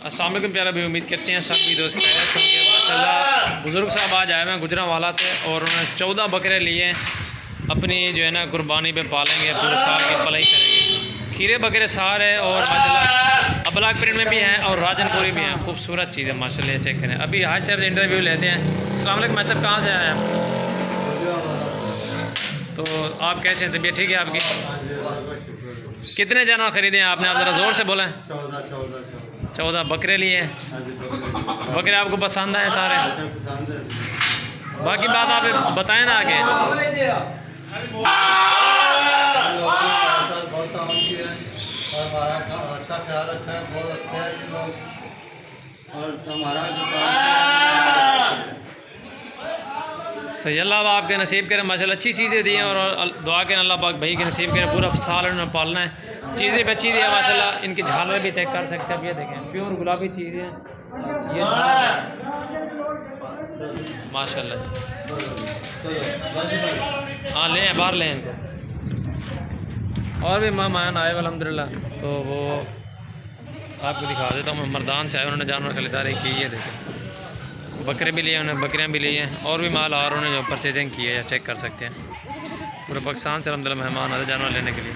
अस्सलाम वालेकुम प्यारा भी, उम्मीद करते हैं सब भी दोस्त खैरियत से होंगे। माशाल्लाह बुज़ुर्ग साहब आज आए हैं गुजरांवाला से और उन्होंने 14 बकरे लिए अपनी जो है ना कुर्बानी पे पालेंगे, पूरे साल की पलाई करेंगे। खीरे बकरे सार है और माशाल्लाह अबलाक प्रिंट में भी हैं और राजनपुरी भी हैं। खूबसूरत चीज़ है माशाल्लाह, चेक करें। अभी हाज साहब से इंटरव्यू लेते हैं। अस्सलाम वालेकुम भाई साहब, कहाँ से आए हैं? तो आप कैसे हैं, तबीयत ठीक है आपकी? कितने जानवर ख़रीदे हैं आपने? आप ज़रा ज़ोर से बोलें। 14 बकरे लिए हैं। बकरे आपको पसंद आए सारे? बाकी बात आप बताएं ना आगे। अच्छा ख्याल रखा है, बहुत अच्छा है ये लोग। और हमारा सही, अल्लाह आपके नसीब करे माशाल्लाह। अच्छी चीज़ें दी हैं और दुआ करें अल्लाह पाक भाई के नसीब करे, पूरा साल उन्होंने पालना है। चीज़ें भी अच्छी दी है माशाल्लाह। इनकी झालर भी चेक कर सकते हैं आप, ये देखें प्योर गुलाबी चीज़ें हैं ये माशाल्लाह। हाँ ले हैं, बाहर ले हैं इनको। और भी मेहमान आए अल्हम्दुलिल्लाह, तो वो आपको दिखा देता हूँ। मर्दान से आए, उन्होंने जानवर खरीदारी की है। देखें बकरे भी लिए उन्होंने, बकरियाँ भी ली हैं और भी माल और उन्होंने जो परचेजिंग की है, चेक कर सकते हैं। पूरे पाकिस्तान से अल्हम्दुलिल्लाह मेहमान आते जानवर लेने के लिए।